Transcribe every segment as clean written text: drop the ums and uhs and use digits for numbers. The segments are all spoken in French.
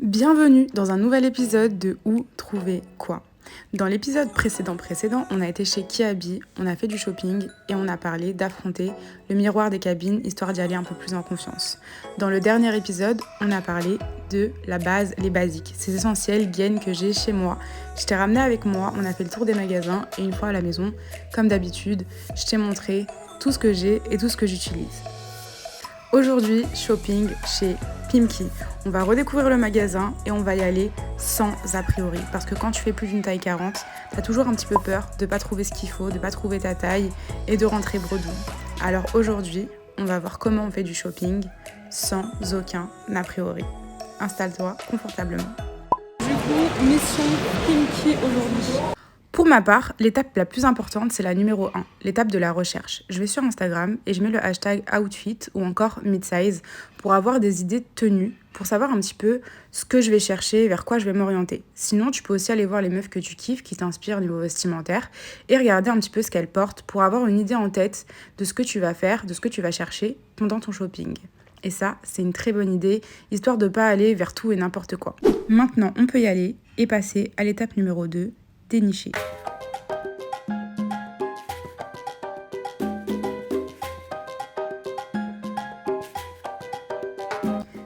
Bienvenue dans un nouvel épisode de Où trouver quoi. Dans l'épisode précédent, on a été chez Kiabi, on a fait du shopping et on a parlé d'affronter le miroir des cabines histoire d'y aller un peu plus en confiance. Dans le dernier épisode, on a parlé de la base, les basiques, ces essentiels gaines que j'ai chez moi. Je t'ai ramené avec moi, on a fait le tour des magasins et une fois à la maison, comme d'habitude, je t'ai montré tout ce que j'ai et tout ce que j'utilise. Aujourd'hui, shopping chez Pimki. On va redécouvrir le magasin et on va y aller sans a priori. Parce que quand tu fais plus d'une taille 40, t'as toujours un petit peu peur de pas trouver ce qu'il faut, de pas trouver ta taille et de rentrer bredouille. Alors aujourd'hui, on va voir comment on fait du shopping sans aucun a priori. Installe-toi confortablement. Du coup, mission Pimki aujourd'hui. Pour ma part, l'étape la plus importante, c'est la numéro 1, l'étape de la recherche. Je vais sur Instagram et je mets le hashtag outfit ou encore midsize pour avoir des idées de tenues, pour savoir un petit peu ce que je vais chercher, vers quoi je vais m'orienter. Sinon, tu peux aussi aller voir les meufs que tu kiffes, qui t'inspirent au niveau vestimentaire et regarder un petit peu ce qu'elles portent pour avoir une idée en tête de ce que tu vas faire, de ce que tu vas chercher pendant ton shopping. Et ça, c'est une très bonne idée, histoire de ne pas aller vers tout et n'importe quoi. Maintenant, on peut y aller et passer à l'étape numéro 2, dénicher.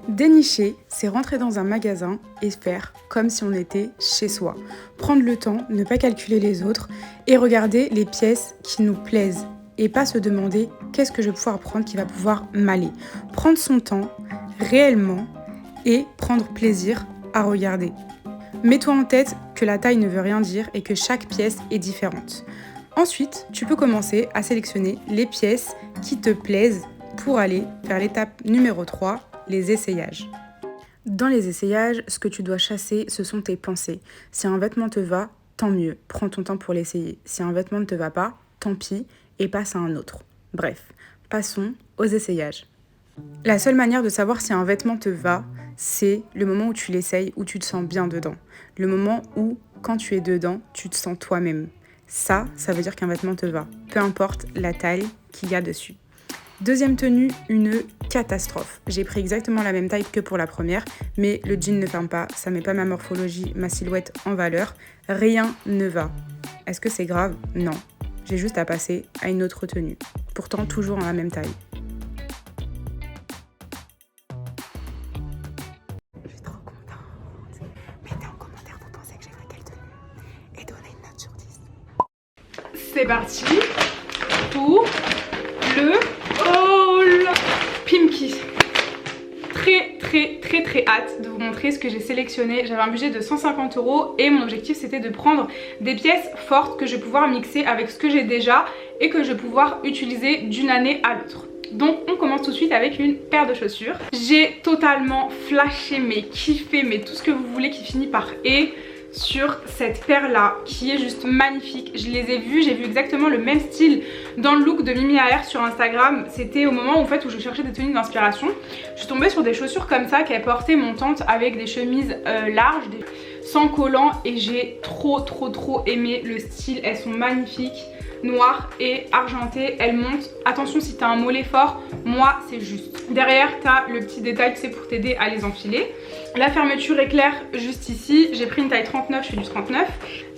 Dénicher, c'est rentrer dans un magasin et faire comme si on était chez soi. Prendre le temps, ne pas calculer les autres et regarder les pièces qui nous plaisent et pas se demander qu'est-ce que je vais pouvoir prendre qui va pouvoir m'aller. Prendre son temps réellement et prendre plaisir à regarder. Mets-toi en tête que la taille ne veut rien dire et que chaque pièce est différente. Ensuite, tu peux commencer à sélectionner les pièces qui te plaisent pour aller vers l'étape numéro 3, les essayages. Dans les essayages, ce que tu dois chasser, ce sont tes pensées. Si un vêtement te va, tant mieux, prends ton temps pour l'essayer. Si un vêtement ne te va pas, tant pis et passe à un autre. Bref, passons aux essayages. La seule manière de savoir si un vêtement te va, c'est le moment où tu l'essayes, où tu te sens bien dedans. Le moment où, quand tu es dedans, tu te sens toi-même. Ça veut dire qu'un vêtement te va, peu importe la taille qu'il y a dessus. Deuxième tenue, une catastrophe. J'ai pris exactement la même taille que pour la première, mais le jean ne ferme pas, ça met pas ma morphologie, ma silhouette en valeur. Rien ne va. Est-ce que c'est grave ? Non. J'ai juste à passer à une autre tenue. Pourtant, toujours en la même taille. Je suis trop contente. Mettez en commentaire, vous pensez que j'ai pris quelle tenue ? Et donnez une note sur 10. C'est parti pour le haul Pimki. Très hâte de vous montrer ce que j'ai sélectionné. J'avais un budget de 150 € et mon objectif c'était de prendre des pièces fortes que je vais pouvoir mixer avec ce que j'ai déjà et que je vais pouvoir utiliser d'une année à l'autre. Donc on commence tout de suite avec une paire de chaussures. J'ai totalement flashé, mais kiffé, mais tout ce que vous voulez qui finit par « et » sur cette paire là qui est juste magnifique. Je les ai vues, j'ai vu exactement le même style dans le look de Mimi AR sur Instagram. C'était au moment où je cherchais des tenues d'inspiration. Je suis tombée sur des chaussures comme ça qu'elle portait mon tante avec des chemises larges, sans collant, et j'ai trop aimé le style. Elles sont magnifiques, noires et argentées, elles montent. Attention si t'as un mollet fort, moi c'est juste. Derrière t'as le petit détail que c'est pour t'aider à les enfiler. La fermeture est claire juste ici, j'ai pris une taille 39, je fais du 39.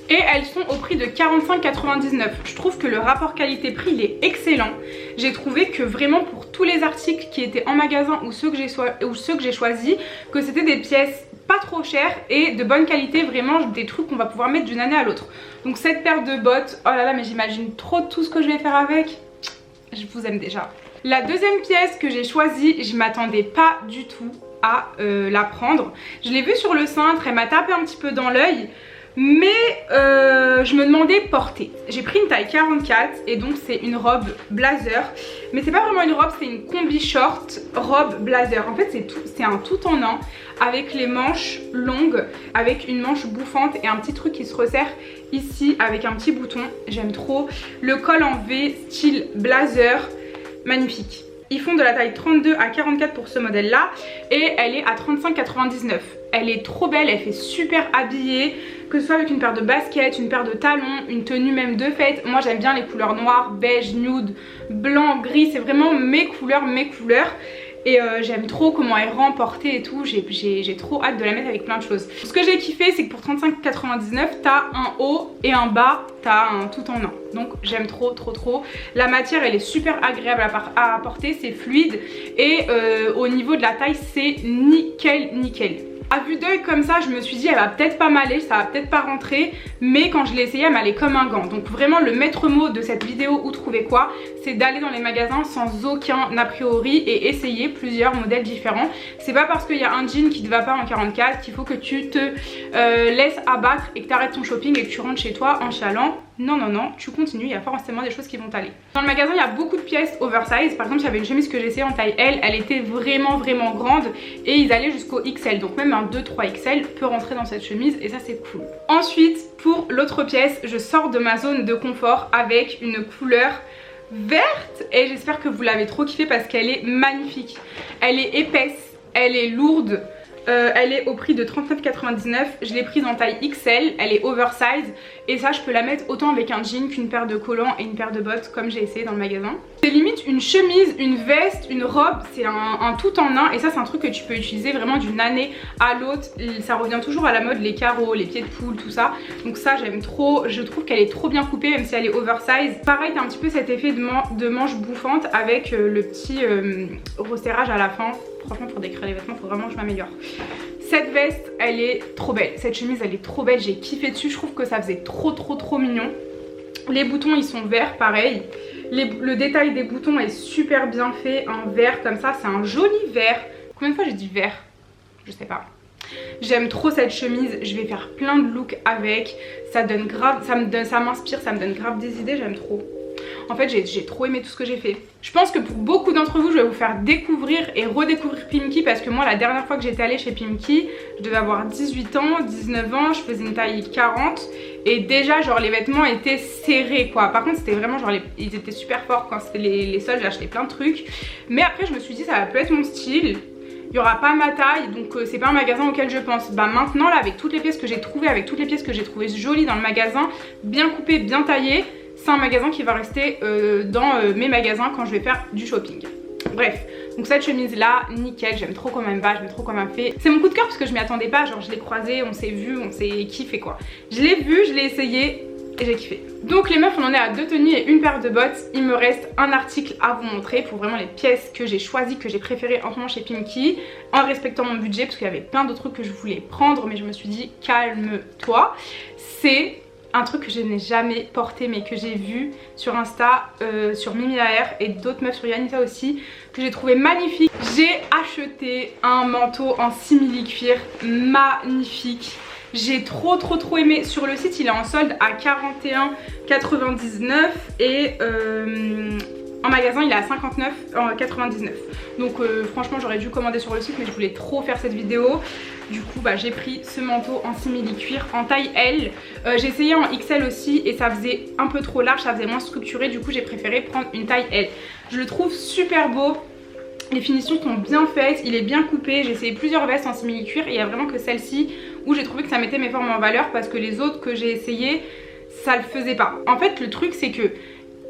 Et elles sont au prix de 45,99 €. Je trouve que le rapport qualité-prix il est excellent. J'ai trouvé que vraiment pour tous les articles qui étaient en magasin ou ceux que j'ai choisis, que c'était des pièces pas trop chères et de bonne qualité, vraiment des trucs qu'on va pouvoir mettre d'une année à l'autre. Donc cette paire de bottes, oh là là, mais j'imagine trop tout ce que je vais faire avec. Je vous aime déjà. La deuxième pièce que j'ai choisie, je m'attendais pas du tout à la prendre. Je l'ai vue sur le cintre, elle m'a tapé un petit peu dans l'œil. Mais je me demandais porter. J'ai pris une taille 44 et donc c'est une robe blazer. Mais c'est pas vraiment une robe, c'est une combi short robe blazer. En fait c'est un tout en un avec les manches longues, avec une manche bouffante et un petit truc qui se resserre ici avec un petit bouton. J'aime trop. Le col en V style blazer, magnifique. Ils font de la taille 32 à 44 pour ce modèle là et elle est à 35,99 €. Elle est trop belle, elle fait super habillée, que ce soit avec une paire de baskets, une paire de talons, une tenue même de fête. Moi j'aime bien les couleurs noires, beige, nude, blanc, gris, c'est vraiment mes couleurs. et j'aime trop comment elle rend portée et tout. J'ai trop hâte de la mettre avec plein de choses. Ce que j'ai kiffé, c'est que pour 35,99 t'as un haut et un bas, t'as un tout en un. Donc j'aime trop. La matière elle est super agréable à porter, c'est fluide et au niveau de la taille c'est nickel. À vue d'œil comme ça, je me suis dit elle va peut-être pas m'aller, ça va peut-être pas rentrer, mais quand je l'ai essayé elle m'allait comme un gant. Donc vraiment le maître mot de cette vidéo Où trouver quoi, c'est d'aller dans les magasins sans aucun a priori et essayer plusieurs modèles différents. C'est pas parce qu'il y a un jean qui te va pas en 44 qu'il faut que tu te laisses abattre et que tu arrêtes ton shopping et que tu rentres chez toi en chialant. Non, tu continues, il y a forcément des choses qui vont t'aller. Dans le magasin, il y a beaucoup de pièces oversize. Par exemple, il y avait une chemise que j'ai essayée en taille L, elle était vraiment grande et ils allaient jusqu'au XL. Donc même un 2-3 XL peut rentrer dans cette chemise et ça c'est cool. Ensuite, pour l'autre pièce, je sors de ma zone de confort avec une couleur verte et j'espère que vous l'avez trop kiffé parce qu'elle est magnifique. Elle est épaisse, elle est lourde. Elle est au prix de 39,99. Je l'ai prise en taille XL, elle est oversize et ça je peux la mettre autant avec un jean qu'une paire de collants et une paire de bottes comme j'ai essayé dans le magasin. C'est limite une chemise, une veste, une robe, c'est un tout en un et ça c'est un truc que tu peux utiliser vraiment d'une année à l'autre. Ça revient toujours à la mode, les carreaux, les pieds de poule, tout ça. Donc ça j'aime trop, je trouve qu'elle est trop bien coupée même si elle est oversize. Pareil t'as un petit peu cet effet de manche bouffante avec le petit resserrage à la fin. Franchement pour décrire les vêtements faut vraiment que je m'améliore. Cette veste elle est trop belle, cette chemise elle est trop belle, j'ai kiffé dessus, je trouve que ça faisait trop mignon. Les boutons ils sont verts pareil, le détail des boutons est super bien fait, un vert comme ça, c'est un joli vert. Combien de fois j'ai dit vert? Je sais pas. J'aime trop cette chemise, je vais faire plein de looks avec, ça donne grave, ça m'inspire, ça me donne grave des idées, j'aime trop. En fait j'ai trop aimé tout ce que j'ai fait. Je pense que pour beaucoup d'entre vous je vais vous faire découvrir et redécouvrir Pimkie parce que moi la dernière fois que j'étais allée chez Pimkie je devais avoir 18 ans, 19 ans, je faisais une taille 40 et déjà genre les vêtements étaient serrés quoi. Par contre c'était vraiment genre ils étaient super forts quand c'était les soldes, j'ai acheté plein de trucs. Mais après je me suis dit ça va peut être mon style. Il n'y aura pas ma taille donc c'est pas un magasin auquel je pense. Bah maintenant là avec toutes les pièces que j'ai trouvées, avec toutes les pièces que j'ai trouvées jolies dans le magasin, bien coupées, bien taillées, c'est un magasin qui va rester dans mes magasins quand je vais faire du shopping. Bref, donc cette chemise là, nickel, j'aime trop comment elle va, j'aime trop comment elle fait. C'est mon coup de cœur parce que je m'y attendais pas, genre je l'ai croisée, on s'est vu, on s'est kiffé quoi. Je l'ai vu, je l'ai essayé et j'ai kiffé. Donc les meufs on en est à 2 tenues et une paire de bottes. Il me reste un article à vous montrer pour vraiment les pièces que j'ai choisies, que j'ai préférées en ce moment chez Pimkie, en respectant mon budget parce qu'il y avait plein d'autres trucs que je voulais prendre mais je me suis dit calme-toi. C'est un truc que je n'ai jamais porté mais que j'ai vu sur Insta, sur Mimi AR et d'autres meufs sur Yanita aussi, que j'ai trouvé magnifique. J'ai acheté un manteau en simili cuir magnifique. J'ai trop aimé. Sur le site il est en solde à 41,99 et en magasin il est à 59,99. Donc franchement j'aurais dû commander sur le site mais je voulais trop faire cette vidéo. Du coup bah, j'ai pris ce manteau en simili cuir en taille L. J'ai essayé en XL aussi et ça faisait un peu trop large, ça faisait moins structuré. Du coup j'ai préféré prendre une taille L. Je le trouve super beau. Les finitions sont bien faites, il est bien coupé. J'ai essayé plusieurs vestes en simili cuir et il n'y a vraiment que celle-ci où j'ai trouvé que ça mettait mes formes en valeur parce que les autres que j'ai essayé ça le faisait pas. En fait le truc c'est que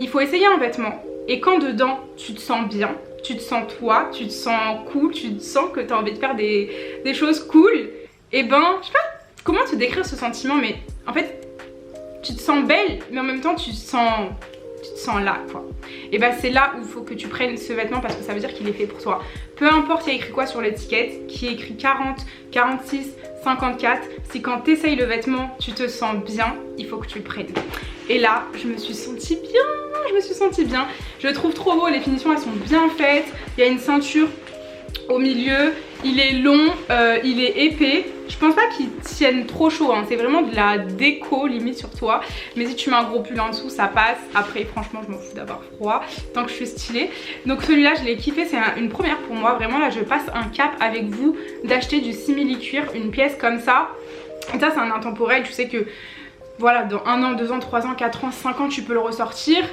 il faut essayer un vêtement et quand dedans tu te sens bien, tu te sens toi, tu te sens cool, tu te sens que tu as envie de faire des choses cool, et ben je sais pas comment te décrire ce sentiment mais en fait tu te sens belle mais en même temps tu te sens là quoi. Et bah c'est là où il faut que tu prennes ce vêtement parce que ça veut dire qu'il est fait pour toi. Peu importe il y a écrit quoi sur l'étiquette, qui est écrit 40, 46, 54, si quand tu essayes le vêtement tu te sens bien, il faut que tu le prennes. Et là je me suis sentie bien, je le trouve trop beau, les finitions elles sont bien faites, il y a une ceinture au milieu, il est long, il est épais. Je pense pas qu'il tienne trop chaud, hein. C'est vraiment de la déco limite sur toi. Mais si tu mets un gros pull en dessous ça passe. Après franchement je m'en fous d'avoir froid tant que je suis stylée. Donc celui-là je l'ai kiffé, c'est une première pour moi. Vraiment là je passe un cap avec vous d'acheter du simili cuir, une pièce comme ça. Et ça c'est un intemporel, tu sais que voilà dans 1 an, 2 ans, 3 ans, 4 ans, 5 ans tu peux le ressortir.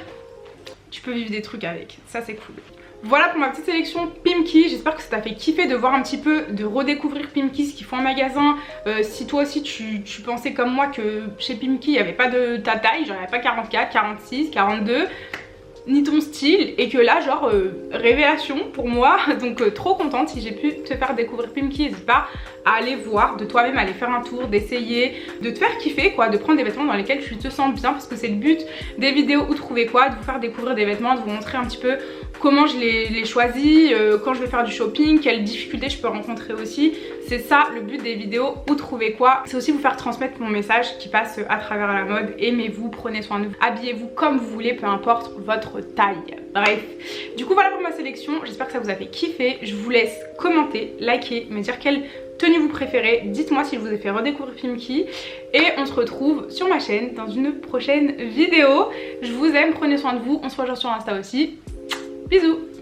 Tu peux vivre des trucs avec, ça c'est cool. Voilà pour ma petite sélection Pimkie, j'espère que ça t'a fait kiffer de voir un petit peu, de redécouvrir Pimkie, ce qu'ils font en magasin. Si toi aussi tu pensais comme moi que chez Pimkie il n'y avait pas de ta taille, genre il n'y avait pas 44, 46, 42, ni ton style, et que là genre révélation pour moi. Donc trop contente. Si j'ai pu te faire découvrir Pimkie, n'hésite pas à aller voir de toi-même, à aller faire un tour, d'essayer, de te faire kiffer quoi, de prendre des vêtements dans lesquels tu te sens bien, parce que c'est le but des vidéos Où trouver quoi, de vous faire découvrir des vêtements, de vous montrer un petit peu comment je les choisis, quand je vais faire du shopping, quelles difficultés je peux rencontrer aussi. C'est ça le but des vidéos Où trouver quoi. C'est aussi vous faire transmettre mon message qui passe à travers la mode. Aimez-vous, prenez soin de vous, habillez-vous comme vous voulez, peu importe votre taille. Bref, du coup voilà pour ma sélection, j'espère que ça vous a fait kiffer. Je vous laisse commenter, liker, me dire quelle tenue vous préférez, dites-moi si je vous ai fait redécouvrir Pimkie, et on se retrouve sur ma chaîne dans une prochaine vidéo. Je vous aime, prenez soin de vous, on se rejoint sur Insta aussi. Bisous.